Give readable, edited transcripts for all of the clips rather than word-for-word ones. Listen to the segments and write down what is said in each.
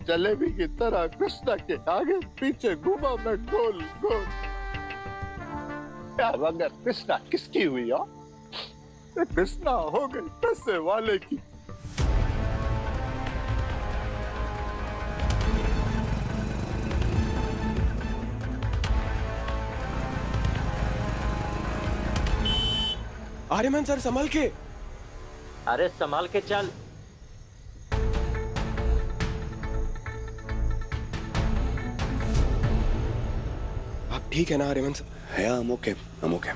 जलेबी की तरह कृष्णा के आगे पीछे घूमा मैं गोल गोल। क्या मगर कृष्णा किसकी हुई हो? कृष्णा हो गई पैसे वाले की। आर्यमन सर संभल के। अरे संभाल के चल। आप ठीक है ना Aryaman sir? I'm okay. I'm okay.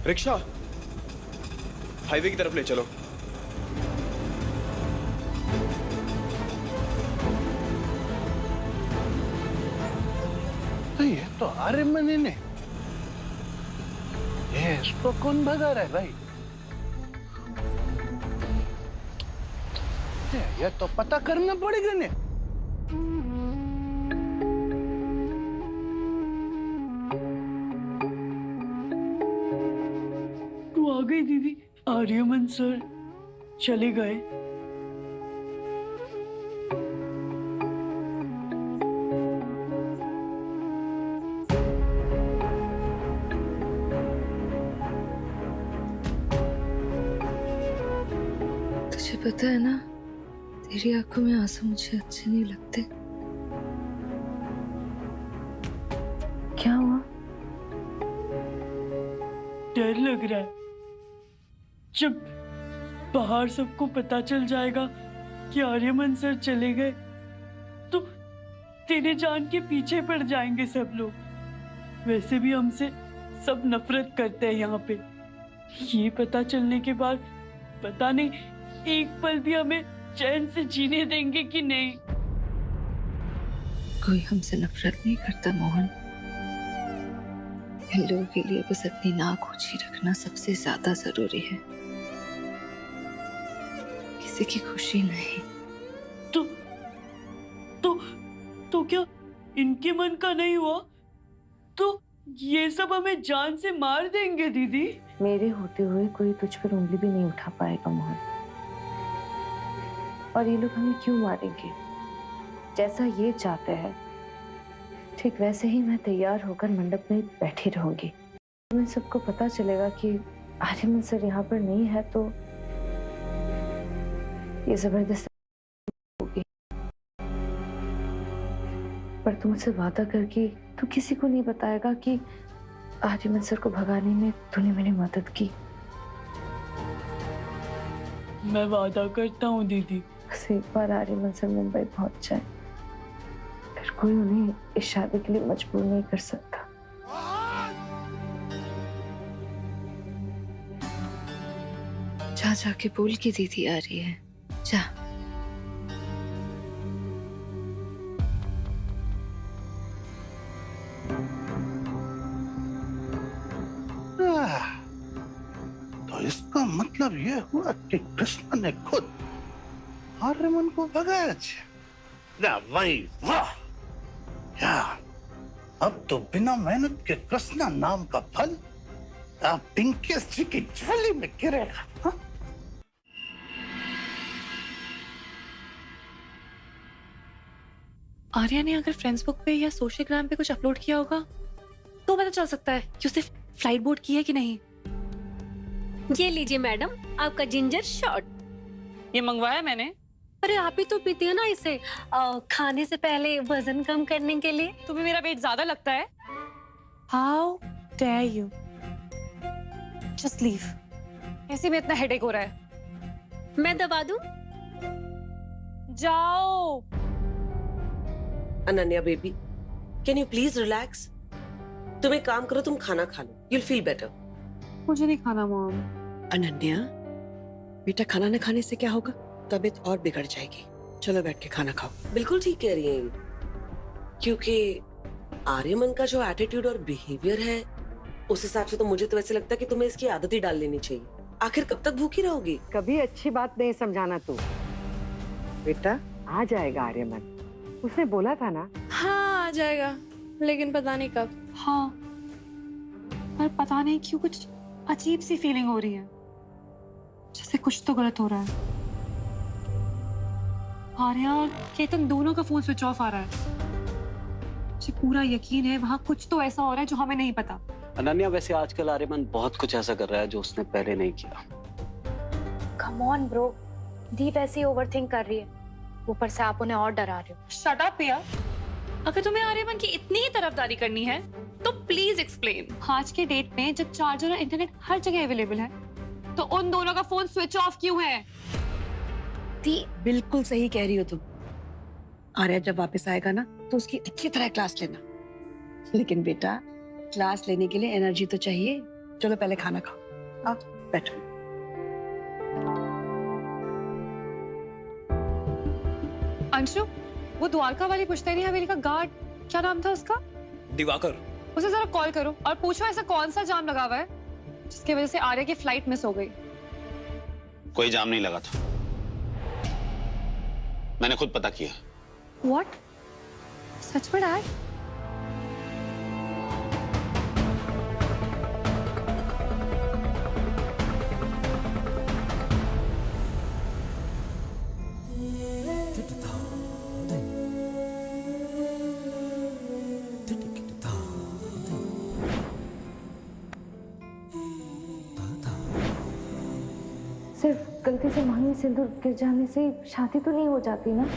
Rickshaw highway की तरफ ले चलो। तो ये तो आर्यमन ही ने। ये इसको कौन भगा रहा है भाई? ये तो पता करना पड़ेगा ने। तू आ गई दीदी। आर्यमन सर चले गए। तुझे पता है ना, तेरी आंखों में आंसू मुझे अच्छे नहीं लगते। क्या हुआ? डर लग रहा है। जब बाहर सबको पता चल जाएगा कि आर्यमन सर चले गए तो तेरे जान के पीछे पड़ जाएंगे सब लोग। वैसे भी हमसे सब नफरत करते हैं यहाँ पे। ये पता चलने के बाद पता नहीं एक पल भी हमें चैन से जीने देंगे कि नहीं। कोई हमसे नफरत नहीं करता मोहन। इन लोगों के लिए बस अपनी नाक ऊंची रखना सबसे ज्यादा जरूरी है, किसी की खुशी नहीं। तो तो क्या इनके मन का नहीं हुआ तो ये सब हमें जान से मार देंगे दीदी? मेरे होते हुए कोई तुझ पर उंगली भी नहीं उठा पाएगा मोहन। और ये लोग हमें क्यों मारेंगे? जैसा ये चाहते हैं ठीक वैसे ही मैं तैयार होकर मंडप में बैठी रहूंगी। मैं सबको पता चलेगा कि आर्यमन सर यहाँ पर नहीं है तो ये जबरदस्त होगी। पर तू मुझसे वादा करके तू किसी को नहीं बताएगा कि आर्यमन सर को भगाने में तूने मेरी मदद की। मैं वादा करता हूँ दीदी। बस एक बार आर्यमन सर मुंबई पहुंच जाए फिर कोई उन्हें इस शादी के लिए मजबूर नहीं कर सकता। जा जाके बोल की दीदी आ रही है। जा। तो इसका मतलब ये हुआ कि कृष्णा ने खुद आर्यमन को भगाया। भाई वाह यार, अब तो बिना मेहनत के कृष्णा नाम का फल आप पिंकेश जी की झोली में गिरेगा। हाँ? आर्या ने अगर फ्रेंड्सबुक पे या सोशल पे कुछ अपलोड किया होगा तो पता चल सकता है कि उसने फ्लाइट बोर्ड की है कि नहीं। ये लीजिए मैडम आपका जिंजर शॉट। ये मंगवाया मैंने। अरे आप ही तो पीती है ना इसे खाने से पहले वजन कम करने के लिए। तुम्हें मेरा वेट ज्यादा लगता है? How dare you, just leave. ऐसे में इतना हेडेक हो रहा है। मैं दबा दूं? जाओ। Ananya baby, can you please relax? तुम एक काम करो, तुम खाना खा लो, you'll feel better। मुझे नहीं खाना मॉम। अनन्या बेटा, खाना न खाने से क्या होगा? तबीयत और बिगड़ जाएगी। चलो बैठ के खाना खाओ। बिल्कुल ठीक कह रही हैं, क्योंकि आर्यमन का जो एटीट्यूड और बिहेवियर है उस हिसाब से तो मुझे तो वैसे लगता है कि तुम्हें इसकी आदत ही डाल लेनी चाहिए। आखिर कब तक भूखी रहोगी? कभी अच्छी बात नहीं समझाना तू। बेटा आ जाएगा आर्यमन, उसने बोला था ना। हाँ आ जाएगा, लेकिन पता नहीं कब। हाँ पर पता नहीं क्यों कुछ अजीब सी फीलिंग हो रही है, जैसे कुछ तो गलत हो रहा है। आर्या, केतन दोनों का फोन स्विच ऑफ आ रहा है। मुझे पूरा यकीन है वहाँ कुछ तो ऐसा हो रहा है जो हमें नहीं पता। अनन्या, वैसे आजकल आर्यमन बहुत कुछ ऐसा कर रहा है जो उसने पहले नहीं किया। कम ऑन ब्रो, दी वैसे ही ओवरथिंक कर रही है, ऊपर से आप उन्हें और डरा रहे हो। शट अप प्रिया। अगर तुम्हें आर्यमन की इतनी ही तरफदारी करनी है तो प्लीज एक्सप्लेन। आज के डेट में जब चार्जर और इंटरनेट हर जगह अवेलेबल है तो उन दोनों का फोन स्विच ऑफ क्यों है? दी बिल्कुल सही कह रही हो तुम। आर्या जब वापस आएगा ना तो उसकी अच्छी तरह क्लास लेना। लेकिन बेटा, क्लास लेने के लिए एनर्जी तो चाहिए। चलो पहले खाना खाओ, आओ बैठो। अंशु, वो द्वारका वाली पुश्तैनी हवेली का गार्ड, क्या नाम था उसका? दिवाकर। उसे जरा कॉल करो और पूछो ऐसा कौन सा जाम लगा हुआ है जिसकी वजह से आर्या की फ्लाइट मिस हो गई। कोई जाम नहीं लगा था, मैंने खुद पता किया। What? सच में डैड? सिर्फ गलती से मांग में सिंदूर गिर जाने से शादी तो नहीं हो जाती ना?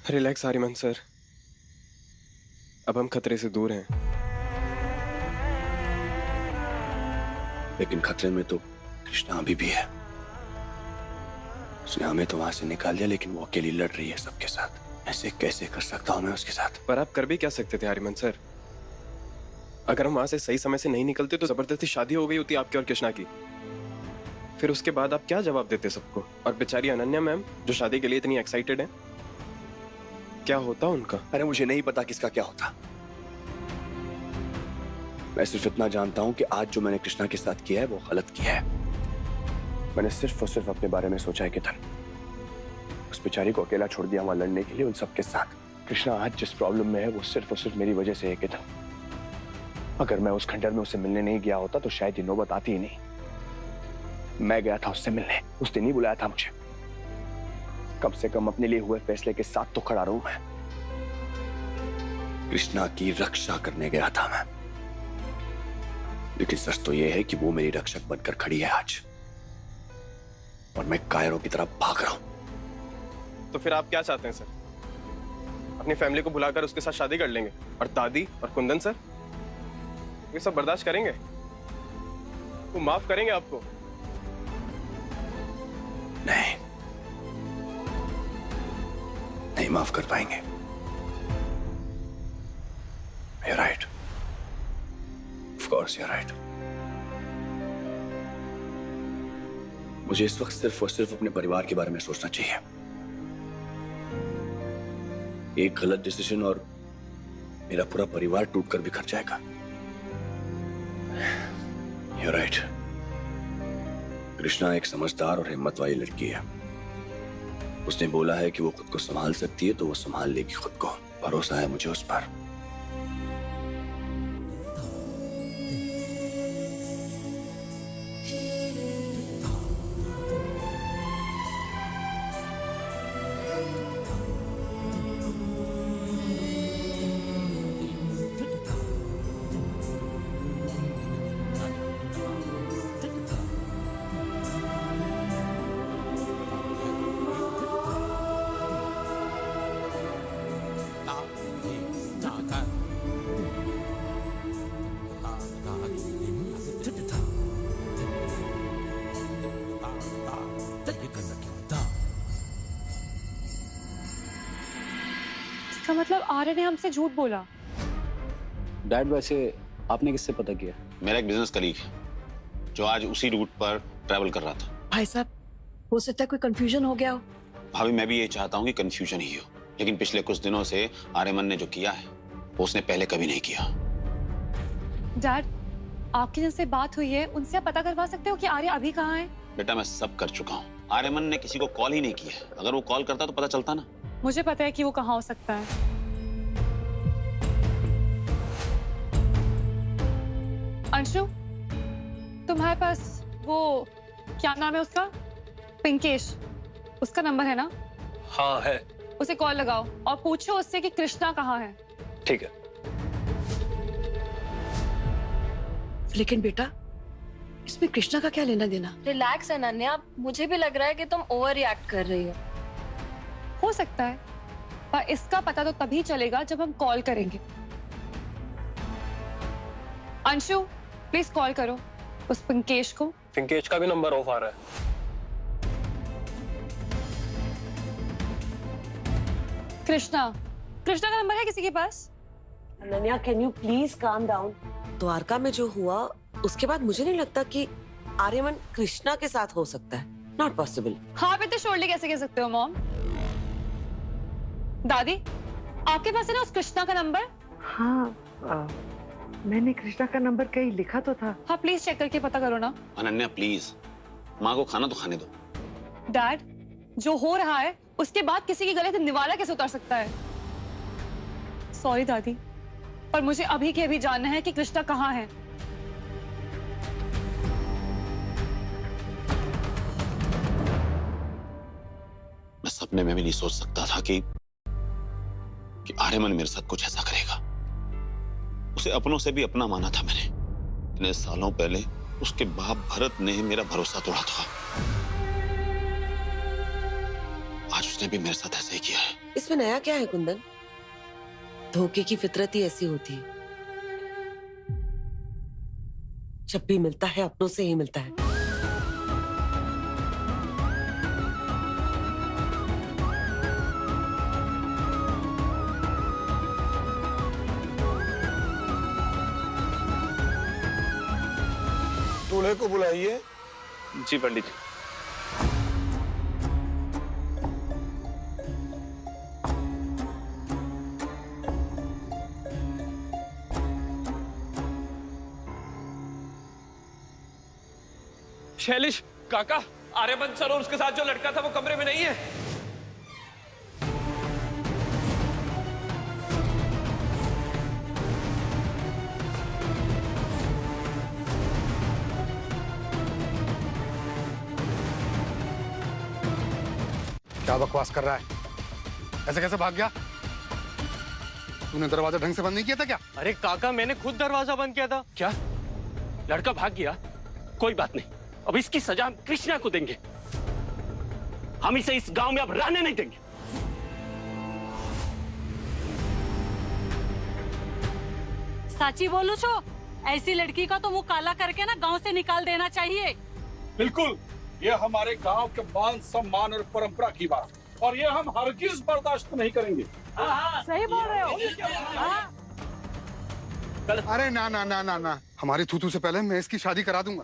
रिलैक्स आर्यमन सर, अब हम खतरे से दूर हैं। लेकिन खतरे में तो कृष्णा अभी भी है। उसने हमें तो वहां से निकाल दिया, लेकिन वो अकेली लड़ रही है सबके साथ। ऐसे कैसे कर सकता हूं मैं उसके साथ? पर आप कर भी क्या सकते थे आर्यमन सर? अगर हम वहां से सही समय से नहीं निकलते तो जबरदस्ती शादी हो गई होती आपकी और कृष्णा की। फिर उसके बाद आप क्या जवाब देते सबको? और बेचारी अनन्या मैम जो शादी के लिए इतनी एक्साइटेड है, क्या होता उनका? अरे मुझे नहीं पता किसका क्या होता। मैं सिर्फ इतना जानता हूं कि आज जो मैंने कृष्णा के साथ किया है वो गलत किया है। मैंने सिर्फ और सिर्फ अपने बारे में सोचा है केतन। उस बेचारी को अकेला छोड़ दिया वहां लड़ने के लिए उन सबके साथ। कृष्णा आज जिस प्रॉब्लम में है वो सिर्फ और सिर्फ मेरी वजह से है केतन। अगर मैं उस खंडर में उससे मिलने नहीं गया होता तो शायद ये नौबत आती ही नहीं। मैं गया था उससे मिलने, उसने नहीं बुलाया था मुझे। कम से कम अपने लिए हुए फैसले के साथ तो खड़ा रहूं मैं। कृष्णा की रक्षा करने गया था मैं, लेकिन सच तो यह है कि वो मेरी रक्षक बनकर खड़ी है आज, और मैं कायरों की तरफ भाग रहा हूं। तो फिर आप क्या चाहते हैं सर? अपनी फैमिली को बुलाकर उसके साथ शादी कर लेंगे और दादी और कुंदन सर ये सब बर्दाश्त करेंगे? वो माफ करेंगे आपको? नहीं, नहीं माफ कर पाएंगे। You're right. Of course you're right. मुझे इस वक्त सिर्फ और सिर्फ अपने परिवार के बारे में सोचना चाहिए। एक गलत डिसीजन और मेरा पूरा परिवार टूटकर बिखर जाएगा। You're right. कृष्णा एक समझदार और हिम्मत वाली लड़की है। उसने बोला है कि वो खुद को संभाल सकती है तो वो संभाल लेगी खुद को। भरोसा है मुझे उस पर। इसका मतलब आर्य ने हमसे झूठ बोला। डैड, वैसे आपने किससे पता किया? मेरा एक बिजनेस कलीग है जो आज उसी रूट पर ट्रैवल कर रहा था। भाई साहब, हो सकता है कोई कंफ्यूजन हो गया हो। भाभी मैं भी ये चाहता हूँ कि कंफ्यूजन ही हो, लेकिन पिछले कुछ दिनों से आर्यमन ने जो किया है वो उसने पहले कभी नहीं किया। डैड, आपकी जिनसे बात हुई है उनसे आप पता करवा सकते हो कि आर्य अभी कहाँ है? बेटा मैं सब कर चुका हूँ, आर्यमन ने किसी को कॉल ही नहीं किया है। अगर वो कॉल करता तो पता चलता ना। मुझे पता है कि वो कहाँ हो सकता है। अंशु, तुम्हारे पास वो क्या नाम है उसका, पिंकेश, उसका नंबर है ना? हाँ है। उसे कॉल लगाओ और पूछो उससे कि कृष्णा कहाँ है। ठीक है। लेकिन बेटा, इसमें कृष्णा का क्या लेना देना? रिलैक्स अनन्या, मुझे भी लग रहा है कि तुम ओवर रिएक्ट कर रही हो। हो सकता है, पर इसका पता तो तभी चलेगा जब हम कॉल करेंगे। अंशु, प्लीज कॉल करो उस पिंकेश को। पिंकेश का भी नंबर ऑफ आ रहा है। कृष्णा का नंबर है किसी के पास? Ananya, can you please calm down? Dwarka में जो हुआ उसके बाद मुझे नहीं लगता कि आर्यमन कृष्णा के साथ हो सकता है। Not possible. हाँ, इतने शोरली कैसे कह सकते हो मॉम? दादी, आपके पास है ना उस कृष्णा का नंबर? हाँ, मैंने कृष्णा का नंबर कहीं लिखा तो था। हाँ, प्लीज चेक करके पता करो ना। अनन्या प्लीज, माँ को खाना तो खाने दो। डैड, जो हो रहा है उसके बाद किसी के गले से निवाला कैसे उतर सकता है? सॉरी दादी, पर मुझे अभी के अभी जानना है कि कृष्णा कहाँ है। मैं सपने में भी नहीं सोच सकता था कि आर्यमन मेरे साथ कुछ ऐसा करेगा। उसे अपनों से भी अपना माना था मैंने। इतने सालों पहले उसके बाप भरत ने मेरा भरोसा तोड़ा था। आज उसने भी मेरे साथ ऐसे ही किया है। इसमें नया क्या है कुंदन? धोखे की फितरत ही ऐसी होती है। जब भी मिलता है अपनों से ही मिलता है। दूल्हे को बुलाइए। जी पंडित जी। शैलेश काका, आर्यमन सर और उसके साथ जो लड़का था वो कमरे में नहीं है। क्या बकवास कर रहा है? ऐसे कैसे भाग गया? तूने दरवाजा ढंग से बंद नहीं किया था क्या? अरे काका, मैंने खुद दरवाजा बंद किया था। क्या लड़का भाग गया? कोई बात नहीं, अब इसकी सजा हम कृष्णा को देंगे। हम इसे इस गांव में अब रहने नहीं देंगे। साची बोलू छो, ऐसी लड़की का तो मुंह काला करके ना गांव से निकाल देना चाहिए। बिल्कुल, ये हमारे गांव के मान सम्मान और परंपरा की बात, और ये हम हरगिज बर्दाश्त नहीं करेंगे। सही बोल रहे हो। अरे ना ना ना ना ना, हमारी थूथू से पहले मैं इसकी शादी करा दूंगा।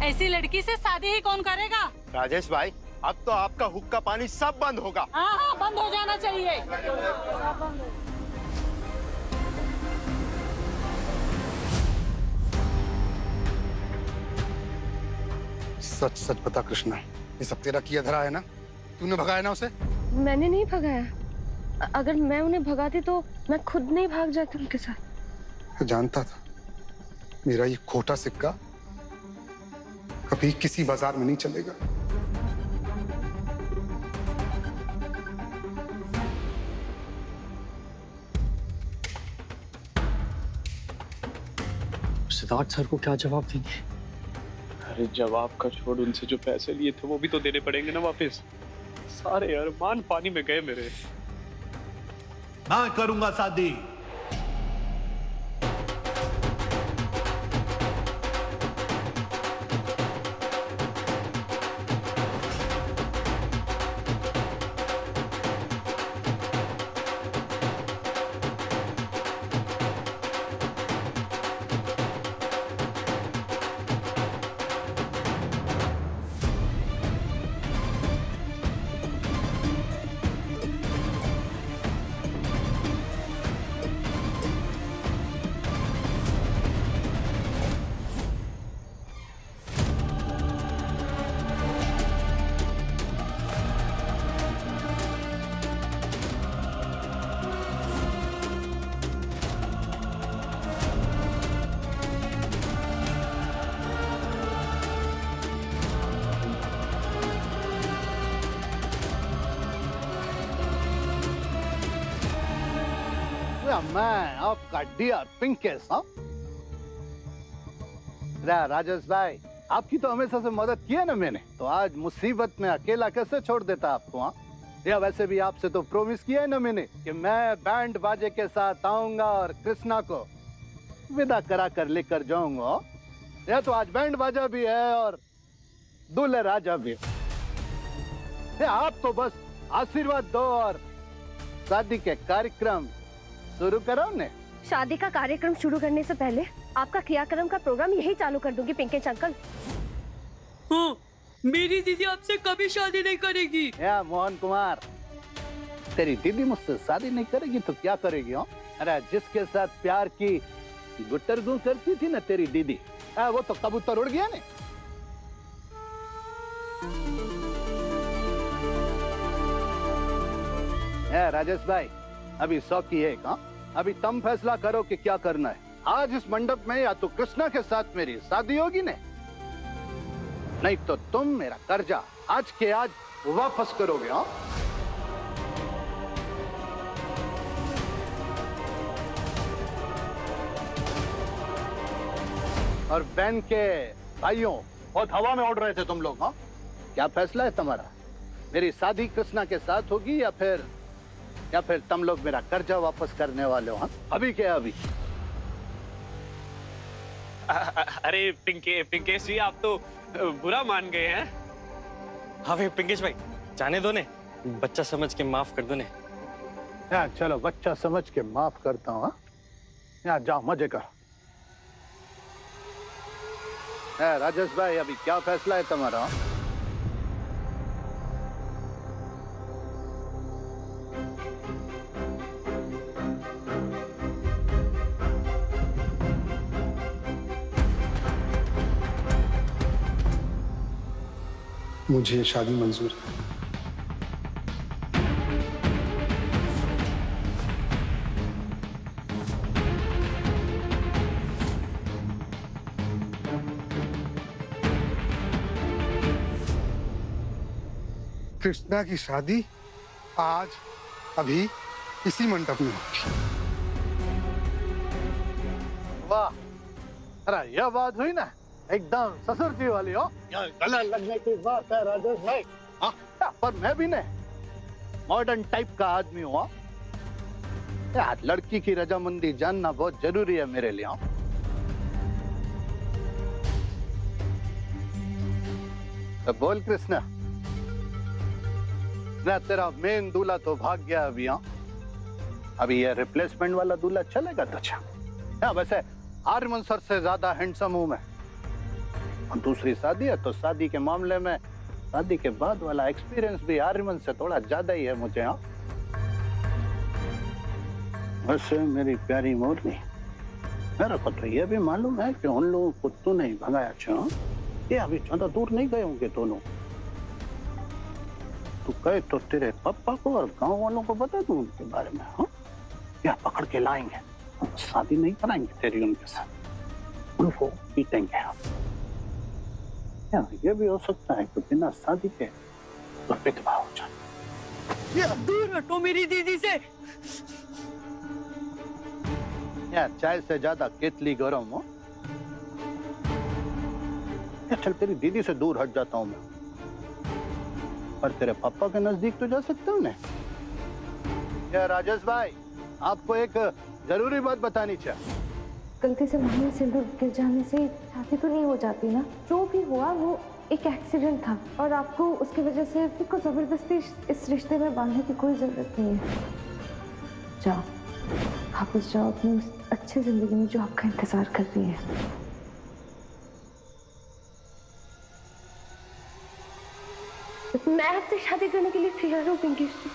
ऐसी लड़की से शादी ही कौन करेगा? राजेश भाई, अब तो आपका हुक्का पानी सब बंद होगा। हाँ, बंद हो जाना चाहिए। सच सच बता कृष्णा, ये सब तेरा किया धरा है ना? तूने भगाया ना उसे? मैंने नहीं भगाया। अगर मैं उन्हें भगाती तो मैं खुद नहीं भाग जाती उनके साथ। जानता था मेरा ये खोटा सिक्का कभी किसी बाजार में नहीं चलेगा। सिद्धार्थ सर को क्या जवाब देंगे? अरे जवाब का छोड़, उनसे जो पैसे लिए थे वो भी तो देने पड़ेंगे ना वापस। सारे अरमान पानी में गए मेरे। मैं करूंगा शादी। अरे मैं आपका डियर पिंकेश। राजेश भाई, आपकी तो हमेशा से मदद की है ना मैंने, तो आज मुसीबत में अकेला कैसे छोड़ देता आपको? हाँ, या वैसे भी आपसे तो प्रॉमिस किया है ना मैंने कि मैं बैंड बाजे के साथ आऊंगा और कृष्णा को विदा करा कर लेकर जाऊंगा। या तो आज बैंड बाजा भी है और दूल्हे राजा भी है। आप तो बस आशीर्वाद दो और शादी के कार्यक्रम शुरू करो ने। शादी का कार्यक्रम शुरू करने से पहले आपका क्रियाक्रम का प्रोग्राम यही चालू कर दूंगी पिंकेश अंकल। हाँ, मेरी दीदी आपसे कभी शादी नहीं करेगी। या मोहन कुमार, तेरी दीदी मुझसे शादी नहीं करेगी तो क्या करेगी? हो? अरे जिसके साथ प्यार की गुट्टरगू करती थी ना तेरी दीदी, वो तो कबूतर उड़ गया ने। राजेश भाई, अभी 100 की एक। अभी तुम फैसला करो कि क्या करना है। आज इस मंडप में या तो कृष्णा के साथ मेरी शादी होगी ने, नहीं तो तुम मेरा कर्जा आज के आज वापस करोगे। हाँ, और बहन के भाइयों, बहुत हवा में उड़ रहे थे तुम लोग। हाँ, क्या फैसला है तुम्हारा? मेरी शादी कृष्णा के साथ होगी या फिर तुम लोग मेरा कर्जा वापस करने वाले हो? हाँ, अभी क्या अभी? अरे पिंकेश जी, आप तो बुरा मान गए हैं। हाँ भाई पिंकेश भाई, जाने दो ने, बच्चा समझ के माफ कर दो ने। चलो बच्चा समझ के माफ करता हूँ। यहाँ जाओ मजे कर। राजेश भाई, अभी क्या फैसला है तुम्हारा? मुझे शादी मंजूर है। कृष्णा की शादी आज अभी इसी मंडप में होगी। वाह, अरे यह बात हुई ना एकदम ससुर जी वाली। हो गला लगने की बात है राजेश भाई। हाँ, पर मैं भी नहीं मॉडर्न टाइप का आदमी हूँ। यार, लड़की की रजामंदी जानना बहुत जरूरी है मेरे लिए। तो बोल कृष्णा, तेरा मेन दूल्हा तो भाग गया अभी। हाँ, अभी ये रिप्लेसमेंट वाला दूल्हा चलेगा तो अच्छा। वैसे आर्यमन सर से ज्यादा हैंडसम हूं मैं। और दूसरी शादी है तो शादी के मामले में शादी के बाद वाला एक्सपीरियंस भी आर्यमन से थोड़ा ज्यादा ही है मुझे। हाँ, वैसे मेरी प्यारी मोरनी, मेरे को तो ये भी मालूम है कि उन लोगों को तू नहीं भगाया। अच्छा, ये अभी ज्यादा दूर नहीं गए होंगे दोनों। तू कहे तो तेरे पापा को और गांव वालों को बता दूं उनके बारे में। हाँ, या पकड़ के लाएंगे, शादी नहीं कराएंगे तेरी उनके साथ, उनको पीटेंगे। ये भी हो सकता है कि बिना शादी के तो विधवा हो जाए। दूर हटो मेरी दीदी से। यार, चाय से ज्यादा केतली गरम हो। चल, तेरी दीदी से दूर हट जाता हूं मैं, पर तेरे पापा के नजदीक तो जा सकता हूँ ना। या राजेश भाई, आपको एक जरूरी बात बतानी चाहिए। गलती से मुंह में सिंदूर गिर जाने से शादी तो नहीं हो जाती ना। जो भी हुआ वो एक एक्सीडेंट था और आपको उसकी वजह से को जबरदस्ती इस रिश्ते में बांधने की कोई जरूरत नहीं है। जाओ, वापस जाओ अपनी उस अच्छी जिंदगी में जो आपका इंतजार कर रही है। मैं आपसे शादी करने के लिए तैयार हूँ पिंकेश जी।